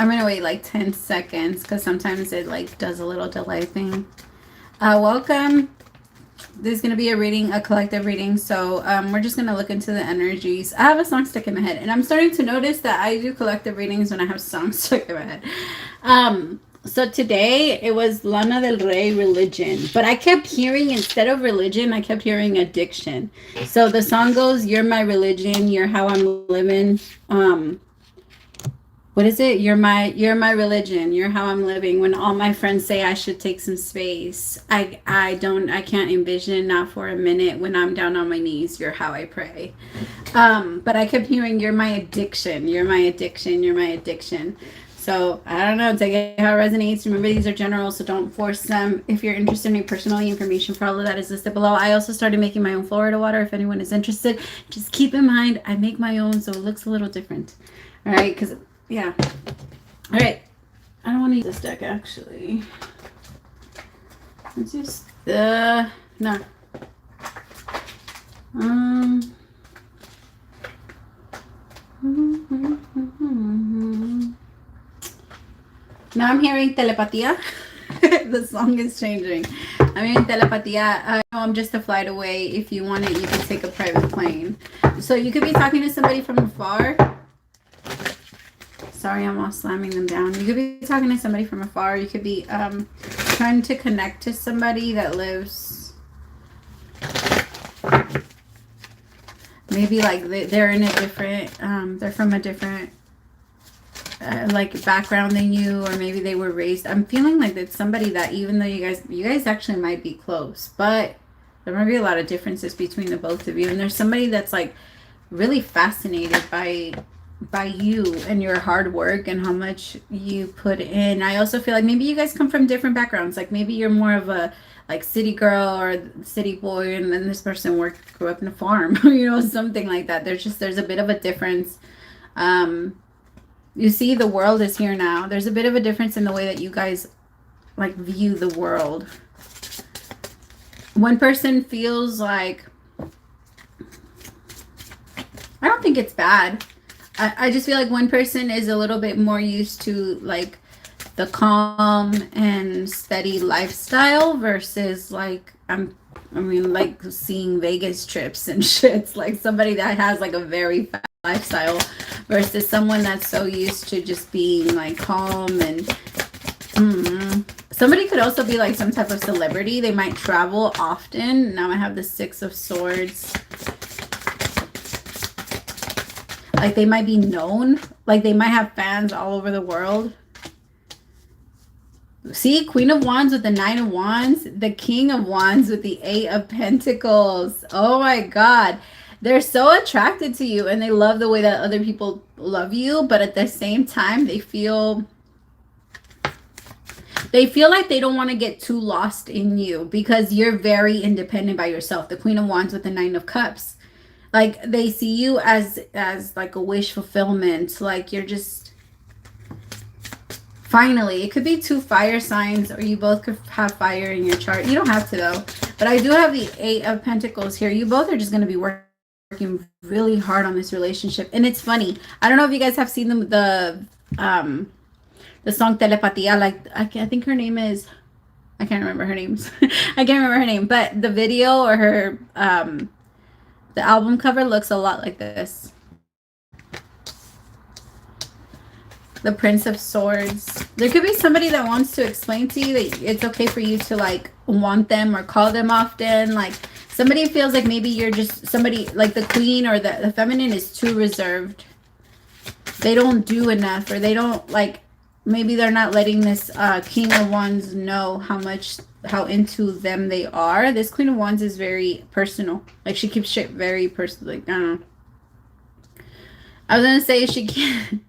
I'm going to wait like 10 seconds because sometimes it like does a little delay thing. Welcome. This is going to be a reading, a collective reading. So we're just going to look into the energies. I have a song stuck in my head. And I'm starting to notice that I do collective readings when I have songs stuck in my head. So today it was Lana Del Rey, Religion. But I kept hearing, instead of religion, I kept hearing addiction. So the song goes, you're my religion, you're how I'm living. What is it? You're my religion. You're how I'm living. When all my friends say I should take some space, I can't envision, not for a minute, when I'm down on my knees, you're how I pray. But I kept hearing, you're my addiction. You're my addiction. You're my addiction. So I don't know, take it how it resonates. Remember, these are general, so don't force them. If you're interested in any personal information for all of that is listed below. I also started making my own Florida water. If anyone is interested, just keep in mind, I make my own, so it looks a little different. All right, because yeah. All right. I don't want to use this deck, actually. Let's use the... No. Now I'm hearing Telepathy. The song is changing. I'm hearing Telepathy. I'm just a flight away. If you want it, you can take a private plane. So you could be talking to somebody from afar. Sorry, I'm all slamming them down. You could be talking to somebody from afar. You could be trying to connect to somebody that lives... Maybe like they're in a different... they're from a different... like background than you, or maybe they were raised... I'm feeling like it's somebody that, even though you guys actually might be close, but there might be a lot of differences between the both of you. And there's somebody that's like really fascinated by you and your hard work and how much you put in. I also feel like maybe you guys come from different backgrounds. Like maybe you're more of a like city girl or city boy, and then this person grew up in a farm, you know, something like that. There's a bit of a difference. You see, the world is here now. There's a bit of a difference in the way that you guys like view the world. One person feels like, I don't think it's bad. I just feel like one person is a little bit more used to like the calm and steady lifestyle versus like like seeing Vegas trips and shit. Like somebody that has like a very fast lifestyle versus someone that's so used to just being like calm and somebody could also be like some type of celebrity. They might travel often. Now I have the Six of Swords. Like they might be known, like they might have fans all over the world. See, Queen of Wands with the Nine of Wands, the King of Wands with the Eight of Pentacles. Oh my God. They're so attracted to you and they love the way that other people love you, but at the same time, they feel like they don't want to get too lost in you because you're very independent by yourself. The Queen of Wands with the Nine of Cups. Like they see you as like a wish fulfillment. Like you're just, finally, it could be two fire signs, or you both could have fire in your chart. You don't have to though. But I do have the Eight of Pentacles here. You both are just going to be working really hard on this relationship. And it's funny. I don't know if you guys have seen the song Telepathy. Like I think her name is, I can't remember her names. I can't remember her name, but the video or her the album cover looks a lot like this. The Prince of Swords. There could be somebody that wants to explain to you that it's okay for you to like want them or call them often. Like somebody feels like maybe you're just somebody like the queen or the feminine is too reserved. They don't do enough, or they don't like, maybe they're not letting this King of Wands know how into them they are. This Queen of Wands is very personal. Like she keeps shit very personal. Like I don't know. I was gonna say she can't.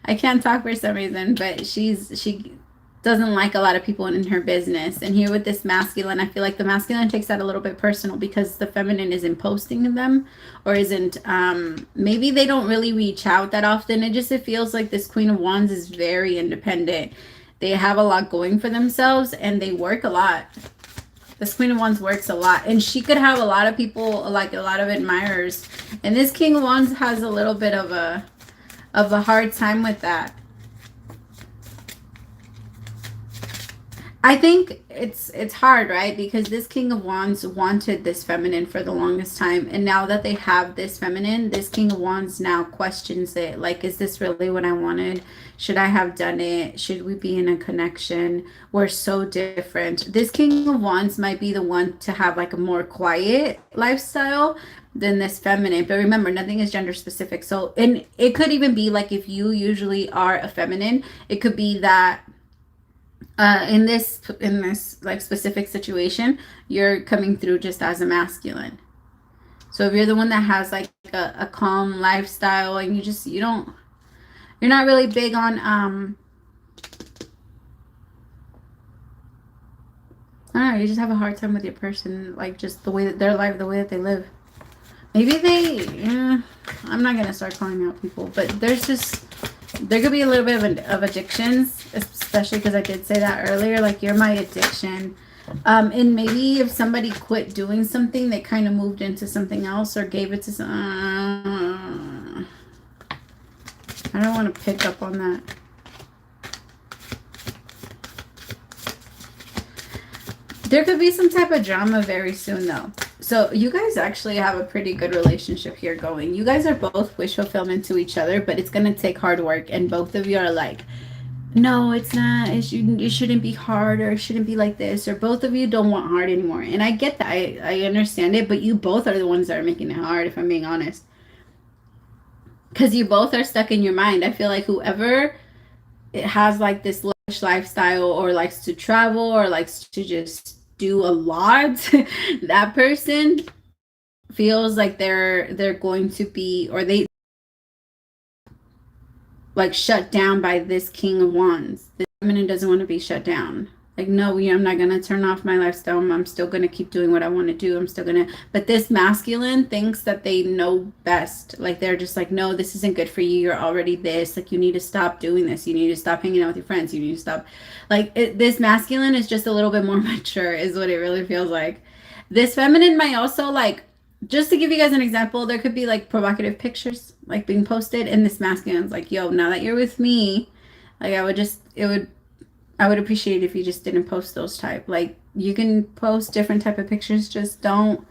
I can't talk for some reason, but she doesn't like a lot of people in her business. And here with this masculine, I feel like the masculine takes that a little bit personal because the feminine isn't posting to them, or isn't, maybe they don't really reach out that often. It feels like this Queen of Wands is very independent. They have a lot going for themselves and they work a lot. This Queen of Wands works a lot, and she could have a lot of people, like a lot of admirers. And this King of Wands has a little bit of a hard time with that. I think it's hard, right? Because this King of Wands wanted this feminine for the longest time, and now that they have this feminine, this King of Wands now questions it. Like, is this really what I wanted? Should I have done it? Should we be in a connection? We're so different. This King of Wands might be the one to have like a more quiet lifestyle than this feminine. But remember, nothing is gender specific. So, and it could even be like if you usually are a feminine, it could be that in this like specific situation, you're coming through just as a masculine. So if you're the one that has like a calm lifestyle and you're not really big on I don't know, you just have a hard time with your person, like just the way that their life, the way that they live. Maybe I'm not gonna start calling out people, but there could be a little bit of addictions, especially because I did say that earlier, like you're my addiction. And maybe if somebody quit doing something, they kind of moved into something else or gave it to some. I don't want to pick up on that. There could be some type of drama very soon, though. So you guys actually have a pretty good relationship here going. You guys are both wish fulfillment to each other, but it's going to take hard work. And both of you are like, no, it's not. It shouldn't be hard, or it shouldn't be like this. Or both of you don't want hard anymore. And I get that. I understand it. But you both are the ones that are making it hard, if I'm being honest. Because you both are stuck in your mind. I feel like whoever it has like this lavish lifestyle or likes to travel or likes to just do a lot, that person feels like they're going to be, or they like shut down by this King of Wands. The feminine doesn't want to be shut down. Like, no, I'm not going to turn off my lifestyle. I'm still going to keep doing what I want to do. I'm still going to, but this masculine thinks that they know best. Like, they're just like, no, this isn't good for you. You're already this. Like, you need to stop doing this. You need to stop hanging out with your friends. You need to stop. Like, this masculine is just a little bit more mature is what it really feels like. This feminine might also, like, just to give you guys an example, there could be, like, provocative pictures, like, being posted. And this masculine's like, yo, now that you're with me, like, I would appreciate if you just didn't post those type. Like, you can post different type of pictures, just don't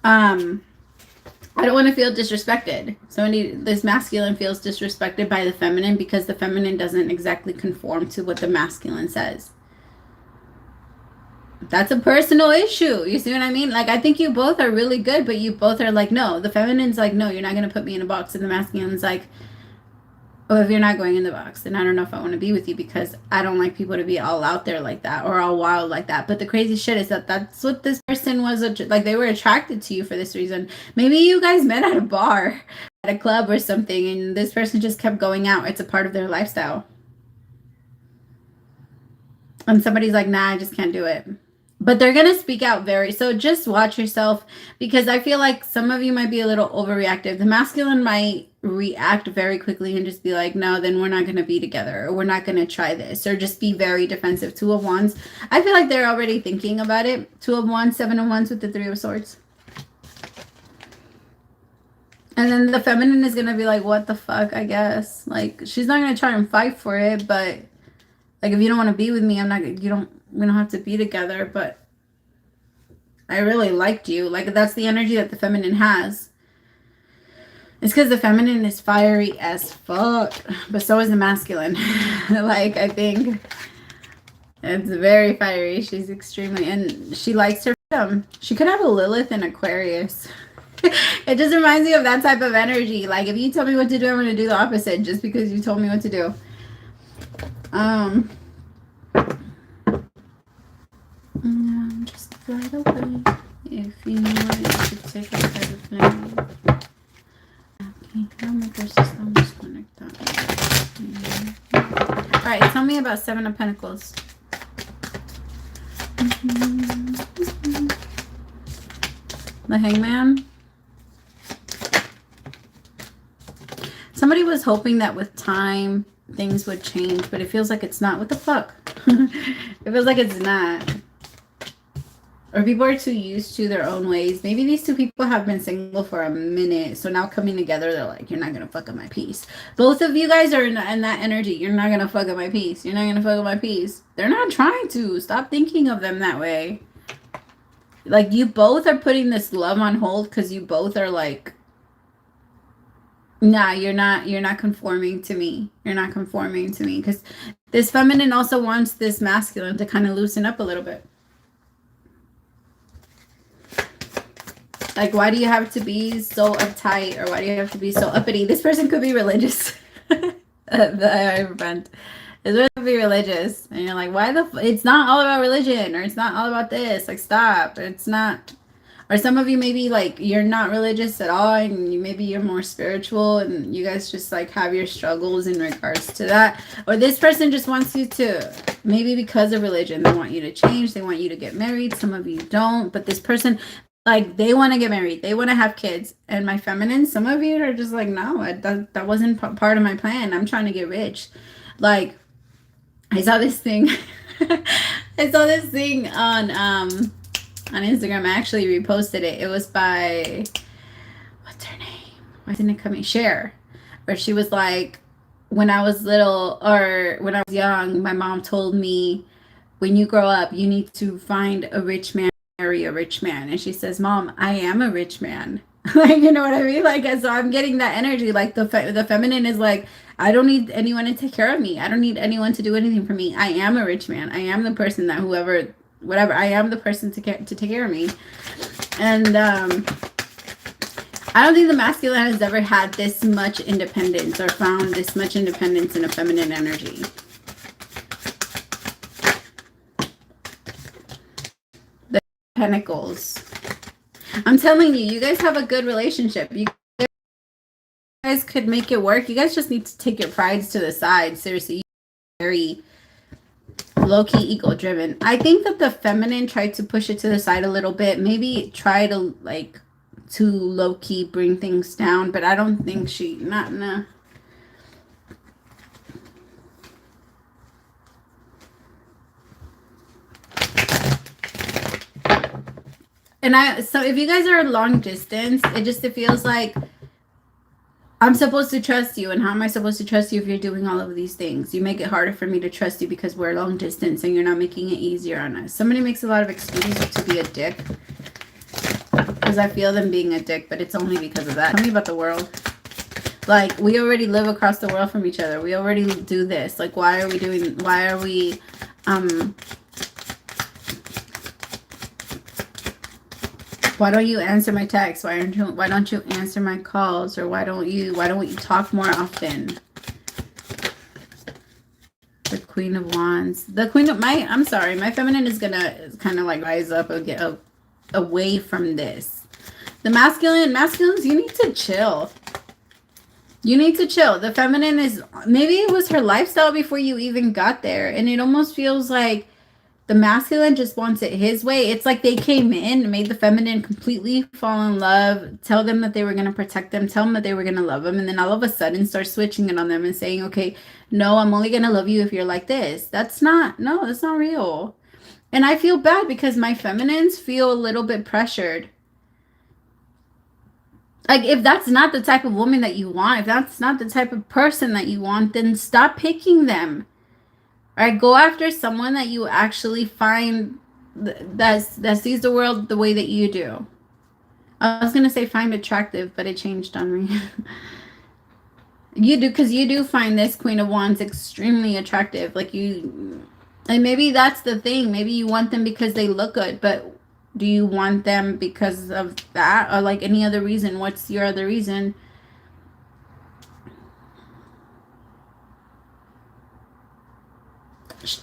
I don't want to feel disrespected. So this masculine feels disrespected by the feminine because the feminine doesn't exactly conform to what the masculine says. That's a personal issue. You see what I mean? Like, I think you both are really good, but you both are like, no. The feminine's like, no, you're not going to put me in a box. And the masculine's like, well, if you're not going in the box, then I don't know if I want to be with you because I don't like people to be all out there like that or all wild like that. But the crazy shit is that that's what this person was, like, they were attracted to you for this reason. Maybe you guys met at a bar, at a club or something, and this person just kept going out. It's a part of their lifestyle. And somebody's like, nah, I just can't do it. But they're going to speak out so just watch yourself, because I feel like some of you might be a little overreactive. The masculine might react very quickly and just be like, no, then we're not going to be together, or we're not going to try this, or just be very defensive. Two of Wands. I feel like they're already thinking about it. Two of Wands, Seven of Wands with the Three of Swords. And then the feminine is going to be like, what the fuck, I guess. Like, she's not going to try and fight for it, but like, if you don't want to be with me, we don't have to be together, but I really liked you. Like, that's the energy that the feminine has. It's because the feminine is fiery as fuck, but so is the masculine. Like, I think it's very fiery. She's extremely, and she likes her freedom. She could have a Lilith in Aquarius. It just reminds me of that type of energy. Like, if you tell me what to do, I'm going to do the opposite just because you told me what to do. Just right away. If you wanted to take a better plan. Okay, now my first system is connected. Alright, tell me about Seven of Pentacles. The Hangman. Somebody was hoping that with time things would change, but it feels like it's not. What the fuck? It feels like it's not. Or people are too used to their own ways. Maybe these two people have been single for a minute. So now coming together, they're like, you're not going to fuck up my peace. Both of you guys are in that energy. You're not going to fuck up my peace. You're not going to fuck up my peace. They're not trying to. Stop thinking of them that way. Like, you both are putting this love on hold because you both are like, nah, you're not conforming to me. You're not conforming to me. Because this feminine also wants this masculine to kind of loosen up a little bit. Like, why do you have to be so uptight, or why do you have to be so uppity? This person could be religious. The friend. This person could be religious. And you're like, why it's not all about religion, or it's not all about this. Like, stop. It's not. Or some of you maybe, like, you're not religious at all, and maybe you're more spiritual, and you guys just, like, have your struggles in regards to that. Or this person just wants you to, maybe because of religion, they want you to change. They want you to get married. Some of you don't. But this person... like, they want to get married. They want to have kids. And my feminine, some of you are just like, no, that wasn't part of my plan. I'm trying to get rich. Like, I saw this thing. I saw this thing on Instagram. I actually reposted it. It was by, what's her name? Why didn't it come in? Cher. Where she was like, when I was little, or when I was young, my mom told me, when you grow up, you need to find a rich man. Marry a rich man. And she says, Mom, I am a rich man. Like, you know what I mean? Like, so I'm getting that energy. Like, the feminine is like, I don't need anyone to take care of me. I don't need anyone to do anything for me. I am a rich man. I am the person that whatever, I am the person to take care of me. And I don't think the masculine has ever had this much independence, or found this much independence in a feminine energy. Pentacles. I'm telling you, you guys have a good relationship. You guys could make it work. You guys just need to take your prides to the side. Seriously, you're very low-key ego-driven. I think that the feminine tried to push it to the side a little bit. Maybe try to, like, to low-key bring things down, but I don't think nah. And so if you guys are long distance, it feels like I'm supposed to trust you. And how am I supposed to trust you if you're doing all of these things? You make it harder for me to trust you because we're long distance and you're not making it easier on us. Somebody makes a lot of excuses to be a dick. Because I feel them being a dick, but it's only because of that. Tell me about the world. Like, we already live across the world from each other. We already do this. Like, why are we why don't you answer my texts? Why don't you answer my calls? Or why don't we talk more often? The Queen of Wands. The Queen of my feminine is gonna kind of like rise up and get away from this. The masculines, you need to chill. You need to chill. The feminine is, maybe it was her lifestyle before you even got there. And it almost feels like the masculine just wants it his way. It's like they came in and made the feminine completely fall in love, tell them that they were going to protect them, tell them that they were going to love them, and then all of a sudden start switching it on them and saying, okay, no, I'm only going to love you if you're like this. That's not real. And I feel bad because my feminines feel a little bit pressured. Like, if that's not the type of woman that you want, if that's not the type of person that you want, then stop picking them. All right, go after someone that you actually find that sees the world the way that you do. I was going to say find attractive, but it changed on me. You do, because you do find this Queen of Wands extremely attractive. Like, and maybe that's the thing. Maybe you want them because they look good, but do you want them because of that, or like any other reason? What's your other reason?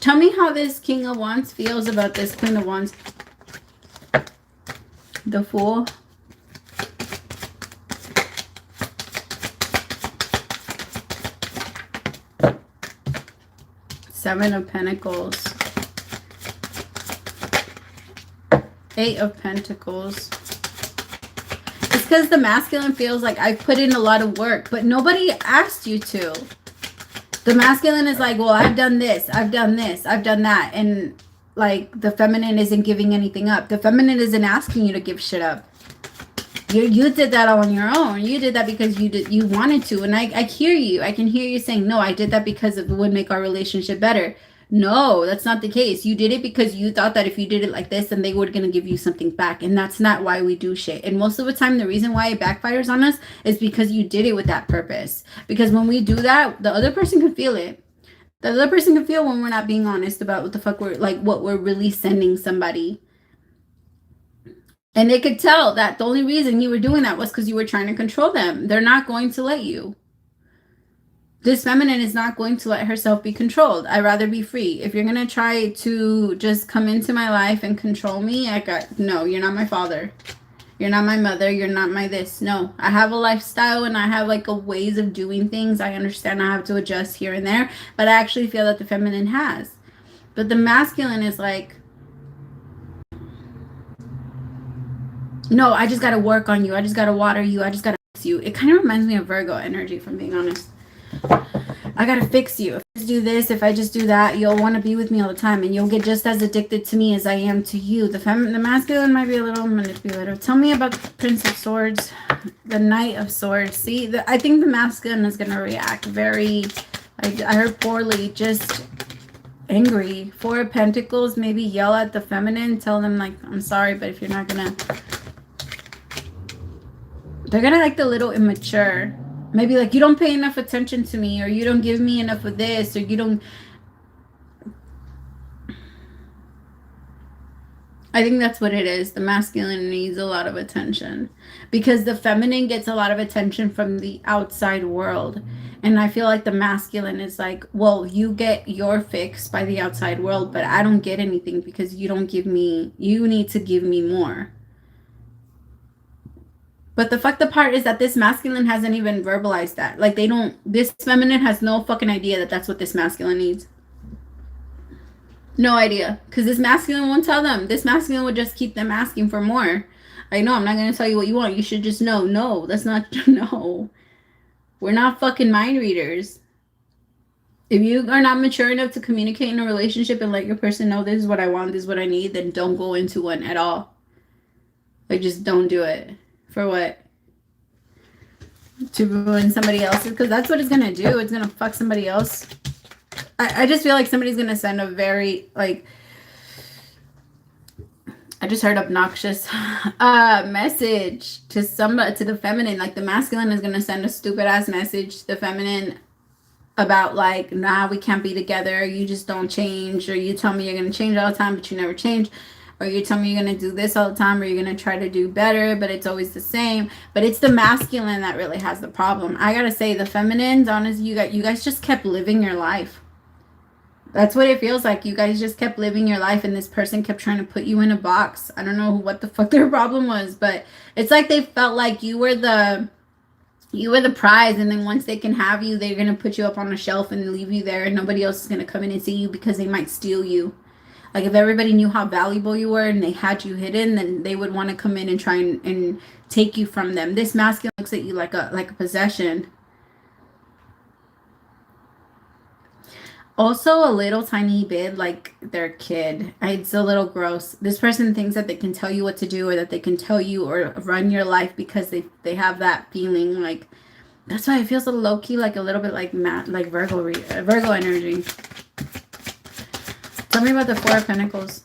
Tell me how this King of Wands feels about this Queen of Wands. The Fool. Seven of Pentacles. Eight of Pentacles. It's because the masculine feels like I put in a lot of work, but nobody asked you to. The masculine is like, well, I've done this, I've done this, I've done that. And like the feminine isn't giving anything up. The feminine isn't asking you to give shit up. You did that on your own. You did that because you wanted to. And I hear you. I can hear you saying, no, I did that because it would make our relationship better. No, that's not the case. You did it because you thought that if you did it like this, then they were going to give you something back. And that's not why we do shit. And most of the time, the reason why it backfires on us is because you did it with that purpose. Because when we do that, the other person can feel it. The other person can feel when we're not being honest about what the fuck we're, like, what we're really sending somebody. And they could tell that the only reason you were doing that was because you were trying to control them. They're not going to let you. This feminine is not going to let herself be controlled. I'd rather be free. If you're going to try to just come into my life and control me, no, you're not my father. You're not my mother. You're not my this. No, I have a lifestyle and I have like a ways of doing things. I understand I have to adjust here and there, but I actually feel that the feminine has. But the masculine is like, no, I just got to work on you. I just got to water you. I just got to fix you. It kind of reminds me of Virgo energy, if I'm being honest. I got to fix you. If I just do this, if I just do that, you'll want to be with me all the time. And you'll get just as addicted to me as I am to you. The masculine might be a little manipulative. Tell me about the Prince of Swords, the Knight of Swords. See, I think the masculine is going to react very, I heard poorly, just angry. Four of Pentacles, maybe yell at the feminine. Tell them, like, I'm sorry, but if you're not going to... They're going to act a little immature. Maybe like, you don't pay enough attention to me, or you don't give me enough of this, or you don't... I think that's what it is. The masculine needs a lot of attention. Because the feminine gets a lot of attention from the outside world. And I feel like the masculine is like, well, you get your fix by the outside world, but I don't get anything because you don't give me... You need to give me more. But the fucked up part is that this masculine hasn't even verbalized that. Like, this feminine has no fucking idea that that's what this masculine needs. No idea. Because this masculine won't tell them. This masculine would just keep them asking for more. Like, no, I'm not going to tell you what you want. You should just know. No, that's not, no. We're not fucking mind readers. If you are not mature enough to communicate in a relationship and let your person know this is what I want, this is what I need, then don't go into one at all. Like, just don't do it. For what? To ruin somebody else's? Because that's what it's going to do. It's going to fuck somebody else. I just feel like somebody's going to send a very, like, I just heard obnoxious message to somebody, to the feminine. Like, the masculine is going to send a stupid ass message to the feminine about, like, nah, we can't be together. You just don't change. Or you tell me you're going to change all the time, but you never change. Or you tell me you're going to do this all the time, or you're going to try to do better, but it's always the same. But it's the masculine that really has the problem. I got to say, the feminines, honestly, you guys just kept living your life. That's what it feels like. You guys just kept living your life, and this person kept trying to put you in a box. I don't know what the fuck their problem was, but it's like they felt like you were the prize, and then once they can have you, they're going to put you up on a shelf and leave you there, and nobody else is going to come in and see you because they might steal you. Like, if everybody knew how valuable you were and they had you hidden, then they would want to come in and try and take you from them. This masculine looks at you like a possession. Also, a little tiny bit like their kid. It's a little gross. This person thinks that they can tell you what to do, or that they can tell you or run your life because they have that feeling. Like, that's why it feels a little low-key, like a little bit like Virgo energy. Tell me about the Four of Pentacles.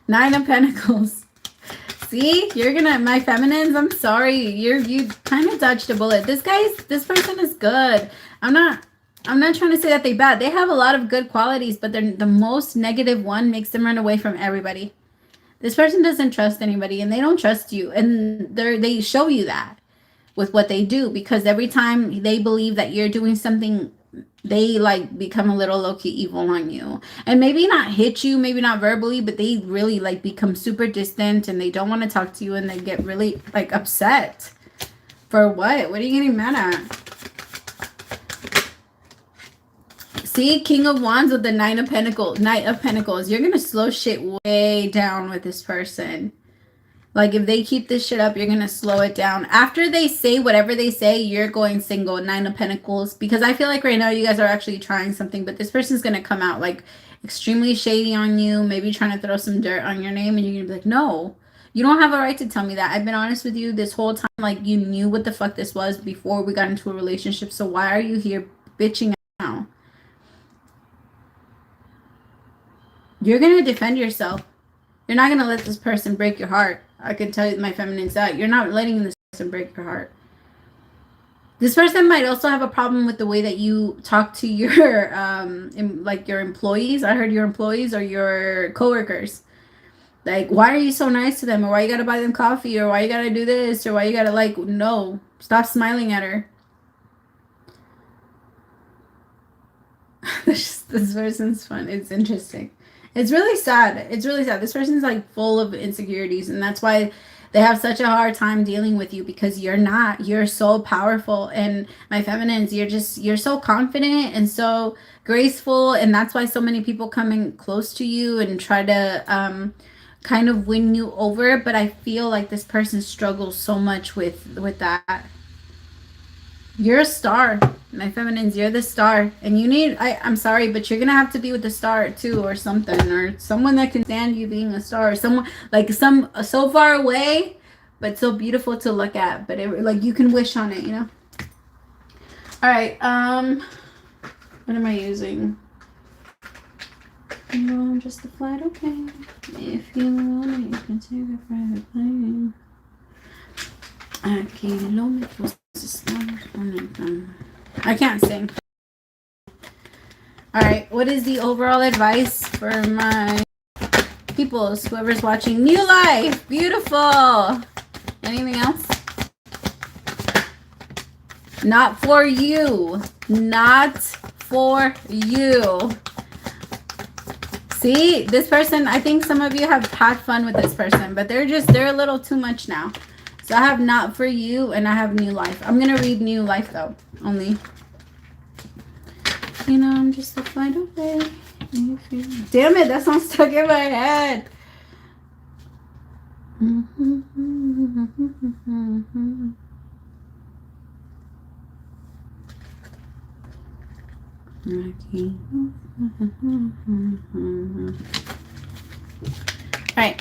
Nine of Pentacles. See, my feminines, I'm sorry. You kind of dodged a bullet. This person is good. I'm not trying to say that they're bad. They have a lot of good qualities, but they're the most negative one makes them run away from everybody. This person doesn't trust anybody, and they don't trust you. And they show you that with what they do, because every time they believe that you're doing something, they like become a little low-key evil on you. And maybe not hit you, maybe not verbally, but they really like become super distant, and they don't want to talk to you, and they get really like upset. For what? What are you getting mad at? See, King of Wands with the Knight of Pentacles. You're going to slow shit way down with this person. Like, if they keep this shit up, you're going to slow it down. After they say whatever they say, you're going single. 9 of Pentacles. Because I feel like right now you guys are actually trying something. But this person's going to come out, like, extremely shady on you. Maybe trying to throw some dirt on your name. And you're going to be like, no. You don't have a right to tell me that. I've been honest with you this whole time. Like, you knew what the fuck this was before we got into a relationship. So why are you here bitching now? You're going to defend yourself. You're not going to let this person break your heart. I can tell you my feminine side. You're not letting this person break your heart. This person might also have a problem with the way that you talk to your, like your employees. I heard your employees or your coworkers. Like, why are you so nice to them? Or why you got to buy them coffee? Or why you got to do this? Or why you got to, like, no. Stop smiling at her. This person's fun. It's interesting. It's really sad. It's really sad. This person's like full of insecurities, and that's why they have such a hard time dealing with you, because you're not. You're so powerful. And my feminines, you're so confident and so graceful, and that's why so many people come in close to you and try to kind of win you over. But I feel like this person struggles so much with that. You're a star. My feminines, you're the star. And you need, I'm sorry, but you're going to have to be with the star too, or something. Or someone that can stand you being a star. Or someone, like so far away, but so beautiful to look at. But like you can wish on it, you know? Alright, what am I using? No, just a flight, okay. If you want it, you can take a private plane. I can't sing. Alright, what is the overall advice for my peoples, whoever's watching? New life! Beautiful! Anything else? Not for you. Not for you. See, this person, I think some of you have had fun with this person, but they're a little too much now. So I have not for you, and I have new life. I'm going to read new life, though, only. You know, I'm just a flight away. Damn it, that song's stuck in my head. All right.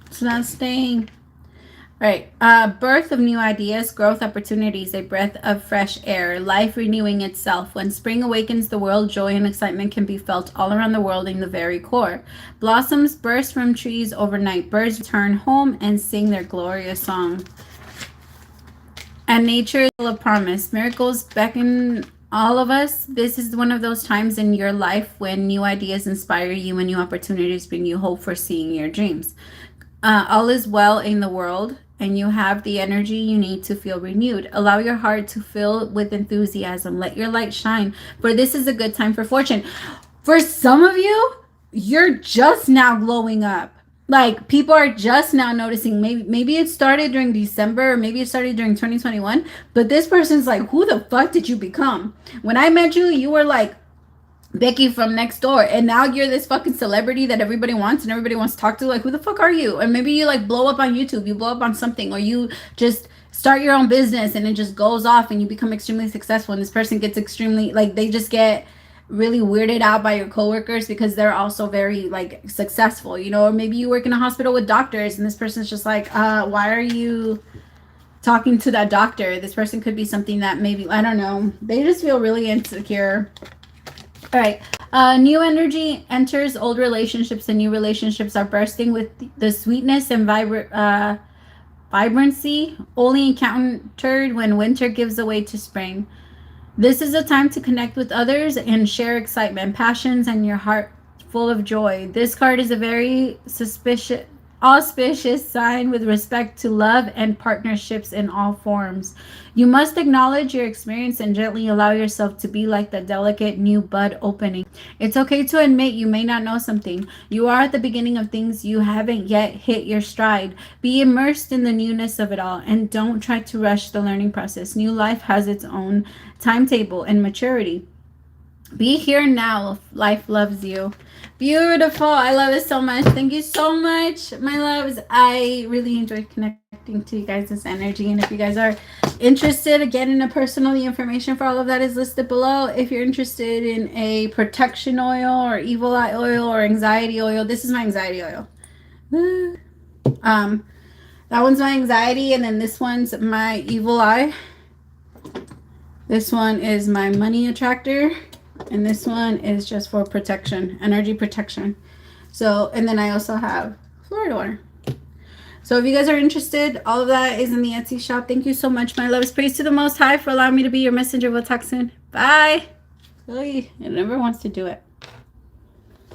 It's not staying. Right. Birth of new ideas, growth opportunities, a breath of fresh air, life renewing itself. When spring awakens the world, joy and excitement can be felt all around the world in the very core. Blossoms burst from trees overnight. Birds return home and sing their glorious song. And nature is full of promise. Miracles beckon all of us. This is one of those times in your life when new ideas inspire you and new opportunities bring you hope for seeing your dreams. All is well in the world, and you have the energy you need to feel renewed. Allow your heart to fill with enthusiasm. Let your light shine, for this is a good time for fortune. For some of you, you're just now glowing up. Like, people are just now noticing. Maybe it started during December, or maybe it started during 2021, but this person's like, who the fuck did you become? When I met you, you were like Becky from next door, and now you're this fucking celebrity that everybody wants and everybody wants to talk to. Like, who the fuck are you? And maybe you like blow up on YouTube, you blow up on something, or you just start your own business and it just goes off and you become extremely successful, and this person gets extremely, like, they just get really weirded out by your coworkers because they're also very like successful, you know? Or maybe you work in a hospital with doctors and this person's just like, why are you talking to that doctor? This person could be something that maybe, I don't know, they just feel really insecure. All right. New energy enters old relationships, and new relationships are bursting with the sweetness and vibrancy only encountered when winter gives way to spring. This is a time to connect with others and share excitement, passions, and your heart full of joy. This card is a very auspicious sign with respect to love and partnerships in all forms. You must acknowledge your experience and gently allow yourself to be like the delicate new bud opening. It's okay to admit you may not know something. You are at the beginning of things. You haven't yet hit your stride. Be immersed in the newness of it all, and don't try to rush the learning process. New life has its own timetable and maturity. Be here now. Life loves you. Beautiful. I love it so much. Thank you so much, my loves. I really enjoyed connecting to you guys' energy. And if you guys are interested, again, in a personal, the information for all of that is listed below. If you're interested in a protection oil or evil eye oil or anxiety oil, this is my anxiety oil. That one's my anxiety, and then this one's my evil eye. This one is my money attractor, and this one is just for protection, energy protection. So, and then I also have Florida water. So if you guys are interested, all of that is in the Etsy shop. Thank you so much, my loves. Praise to the Most High for allowing me to be your messenger. We'll talk soon. Bye. It never wants to do it.